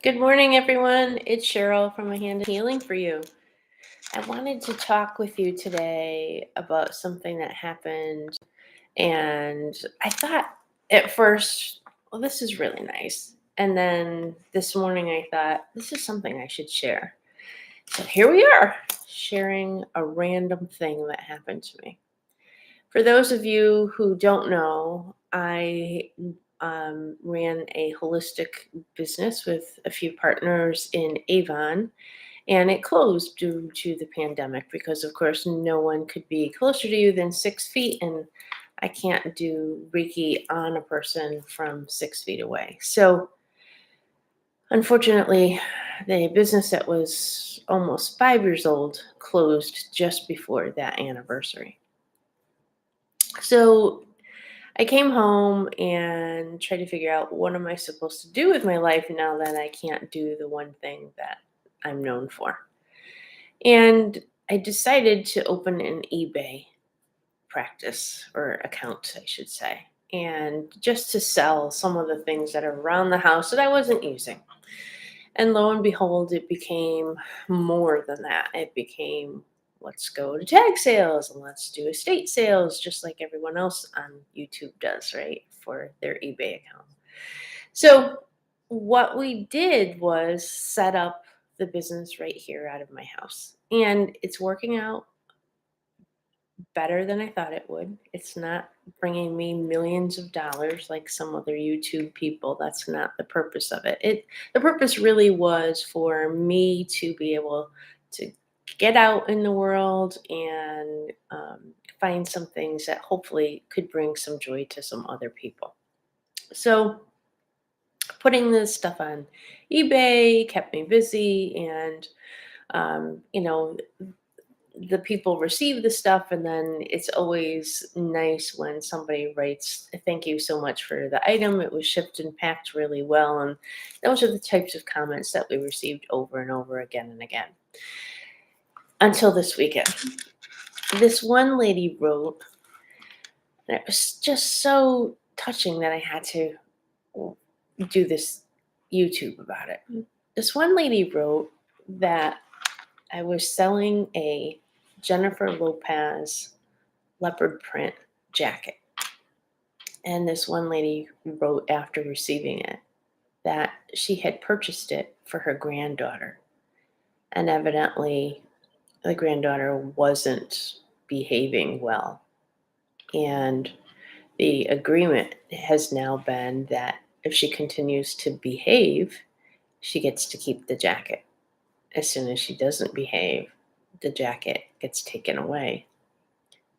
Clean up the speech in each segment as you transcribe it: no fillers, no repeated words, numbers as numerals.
Good morning, everyone. It's Cheryl from A Hand of Healing for you. I wanted to talk with you today about something that happened, and I thought at first, well, this is really nice. And then this morning, I thought, this is something I should share. So here we are, sharing a random thing that happened to me. For those of you who don't know, I ran a holistic business with a few partners in Avon, and it closed due to the pandemic because, of course, no one could be closer to you than 6 feet, and I can't do Reiki on a person from 6 feet away. So, unfortunately, the business that was almost 5 years old closed just before that anniversary. So I came home and tried to figure out what am I supposed to do with my life now that I can't do the one thing that I'm known for. And I decided to open an eBay practice or account, I should say, and just to sell some of the things that are around the house that I wasn't using. And lo and behold, it became more than that. It became let's go to tag sales and let's do estate sales, just like everyone else on YouTube does, right? For their eBay account. So, what we did was set up the business right here out of my house. And it's working out better than I thought it would. It's not bringing me millions of dollars like some other YouTube people. That's not the purpose of it. The purpose really was for me to be able to get out in the world and find some things that hopefully could bring some joy to some other people. So putting this stuff on eBay kept me busy, and you know the people receive the stuff, and then it's always nice when somebody writes thank you so much for the item, it was shipped and packed really well. And those are the types of comments that we received over and over again and again until this weekend. This one lady wrote, and it was just so touching that I had to do this YouTube about it. This one lady wrote that I was selling a Jennifer Lopez leopard print jacket. And this one lady wrote after receiving it that she had purchased it for her granddaughter. And evidently, the granddaughter wasn't behaving well. And the agreement has now been that if she continues to behave, she gets to keep the jacket. As soon as she doesn't behave, the jacket gets taken away.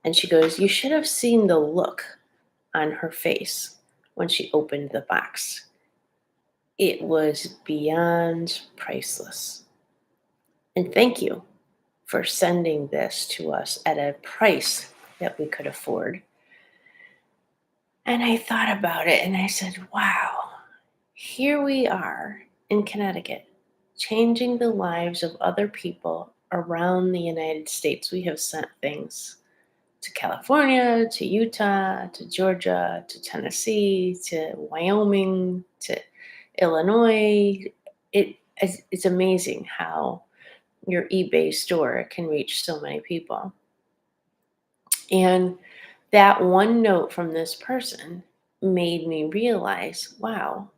And she goes, "You should have seen the look on her face when she opened the box. It was beyond priceless. And thank you for sending this to us at a price that we could afford." And I thought about it and I said, wow, here we are in Connecticut, changing the lives of other people around the United States. We have sent things to California, to Utah, to Georgia, to Tennessee, to Wyoming, to Illinois. It's amazing how your eBay store can reach so many people. And that one note from this person made me realize, wow,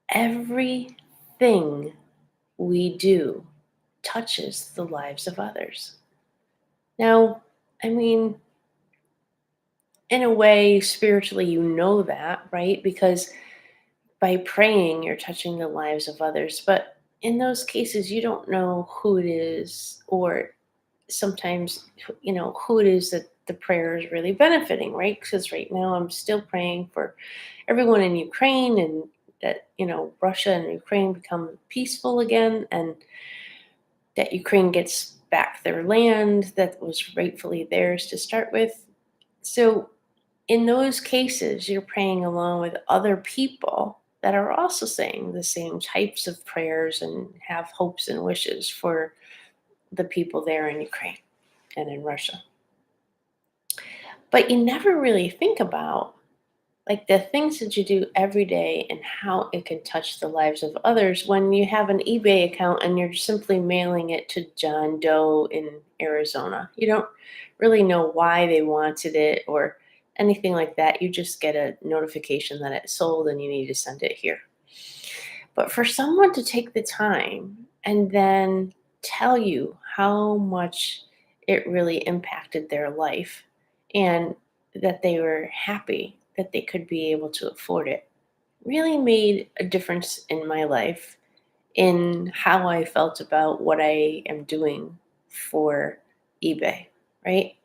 everything we do touches the lives of others. Now, I mean, in a way, spiritually, you know that, right? Because by praying, you're touching the lives of others. But in those cases, you don't know who it is, or sometimes, who it is that the prayer is really benefiting, right? Because right now, I'm still praying for everyone in Ukraine, and that, Russia and Ukraine become peaceful again, and that Ukraine gets back their land that was rightfully theirs to start with. So, in those cases, you're praying along with other people that are also saying the same types of prayers and have hopes and wishes for the people there in Ukraine and in Russia. But you never really think about like the things that you do every day and how it can touch the lives of others when you have an eBay account and you're simply mailing it to John Doe in Arizona. You don't really know why they wanted it or anything like that. You just get a notification that it sold and you need to send it here. But for someone to take the time and then tell you how much it really impacted their life and that they were happy that they could be able to afford it really made a difference in my life in how I felt about what I am doing for eBay, right?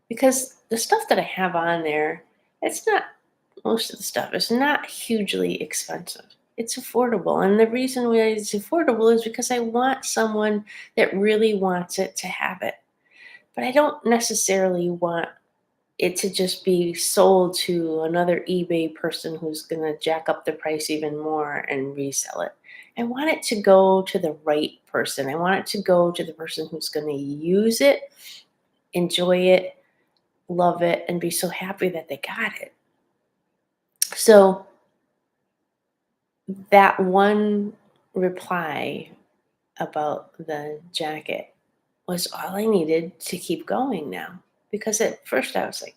Because the stuff that I have on there, it's not most of the stuff is not hugely expensive. It's affordable. And the reason why it's affordable is because I want someone that really wants it to have it. But I don't necessarily want it to just be sold to another eBay person who's going to jack up the price even more and resell it. I want it to go to the right person. I want it to go to the person who's going to use it, enjoy it, love it, and be so happy that they got it. So that one reply about the jacket was all I needed to keep going now. Because at first I was like,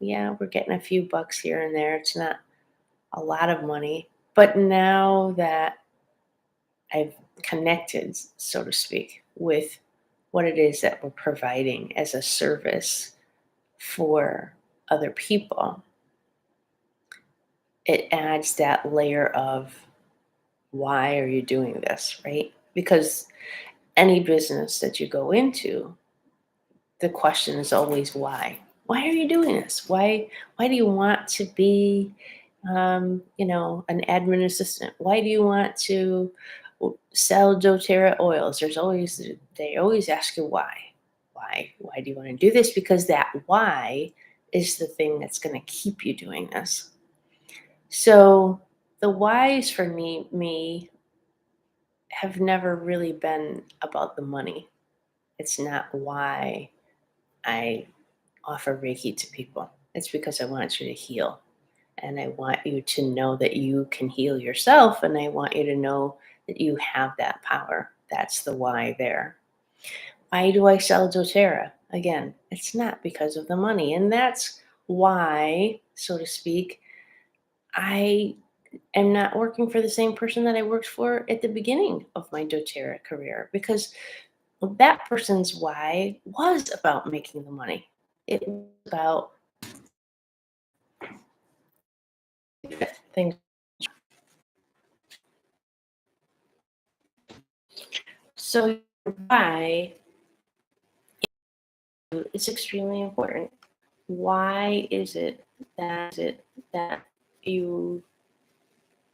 yeah, we're getting a few bucks here and there. It's not a lot of money. But now that I've connected, so to speak, with what it is that we're providing as a service for other people, it adds that layer of why are you doing this, right? Because any business that you go into, the question is always why. Why are you doing this? Why do you want to be an admin assistant? Why do you want to sell doTERRA oils? They always ask you why. Why do you want to do this? Because that why is the thing that's going to keep you doing this. So the whys for me have never really been about the money. It's not why I offer Reiki to people. It's because I want you to heal. And I want you to know that you can heal yourself. And I want you to know that you have that power. That's the why there. Why do I sell doTERRA? Again, it's not because of the money. And that's why, so to speak, I am not working for the same person that I worked for at the beginning of my doTERRA career because that person's why was about making the money. It was about things. So why is extremely important. Why is it that you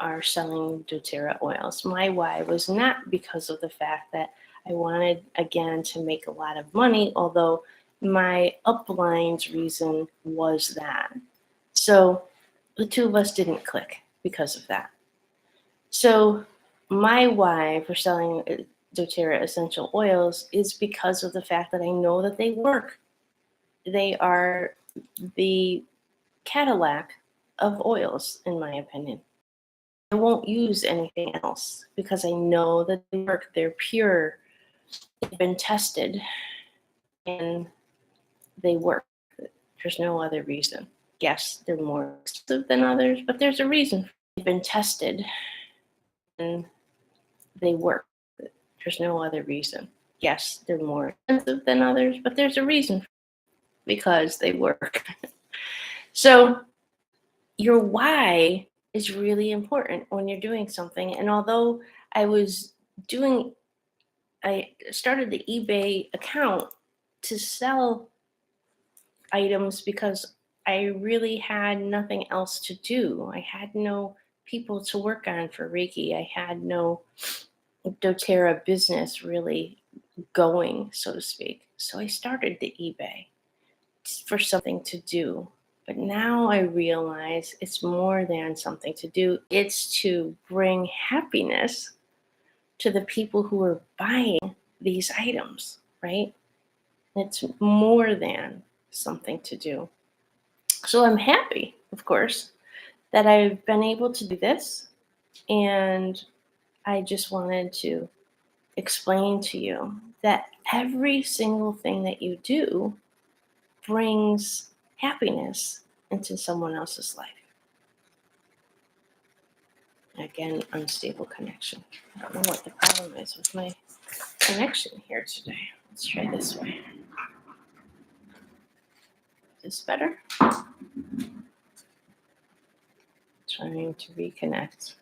are selling doTERRA oils? My why was not because of the fact that I wanted again to make a lot of money, although my upline's reason was that. So the two of us didn't click because of that. So my why for selling doTERRA essential oils is because of the fact that I know that they work. They are the Cadillac of oils, in my opinion. I won't use anything else because I know that they work. They're pure. They've been tested and they work. There's no other reason. Yes, they're more expensive than others, but there's a reason. They've been tested and they work. There's no other reason. Yes, they're more expensive than others, but there's a reason because they work. So your why is really important when you're doing something. And although I was doing, I started the eBay account to sell items because I really had nothing else to do. I had no people to work on for Reiki. I had no doTERRA business really going, so to speak. So I started the eBay for something to do. But now I realize it's more than something to do. It's to bring happiness to the people who are buying these items, right? It's more than something to do. So I'm happy, of course, that I've been able to do this, and I just wanted to explain to you that every single thing that you do brings happiness into someone else's life. Again, unstable connection. I don't know what the problem is with my connection here today. Let's try this way. Is this better? Trying to reconnect.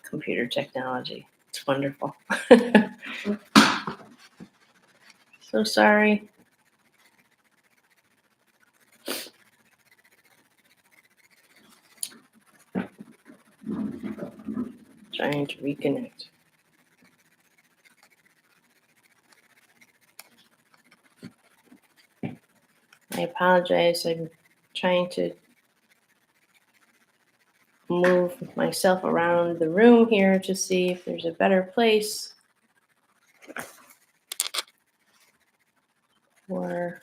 Computer technology. It's wonderful. So sorry. Trying to reconnect. I apologize. I'm trying to move myself around the room here to see if there's a better place for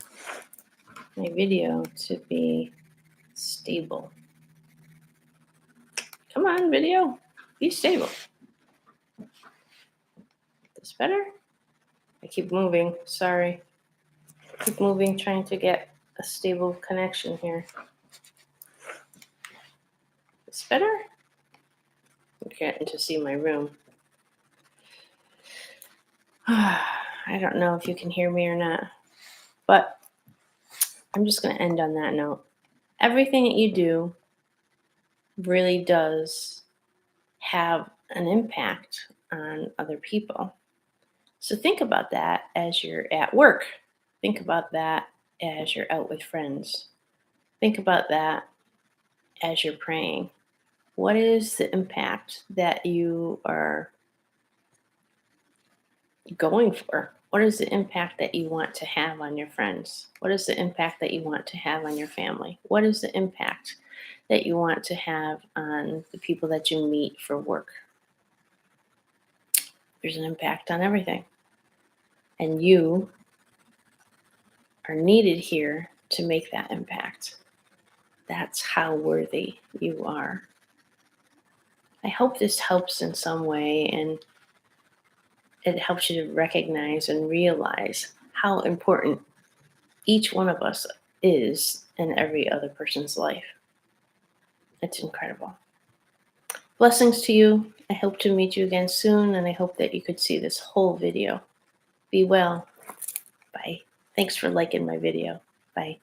my video to be stable. Come on, video. Be stable. This better? I keep moving. Sorry. Keep moving, trying to get a stable connection here. This better? I'm getting to see my room. I don't know if you can hear me or not, but I'm just going to end on that note. Everything that you do really does have an impact on other people. So think about that as you're at work. Think about that as you're out with friends. Think about that as you're praying. What is the impact that you are going for? What is the impact that you want to have on your friends? What is the impact that you want to have on your family? What is the impact that you want to have on the people that you meet for work? There's an impact on everything. And you are needed here to make that impact. That's how worthy you are. I hope this helps in some way, and it helps you to recognize and realize how important each one of us is in every other person's life. It's incredible. Blessings to you. I hope to meet you again soon, and I hope that you could see this whole video. Be well. Bye. Thanks for liking my video. Bye.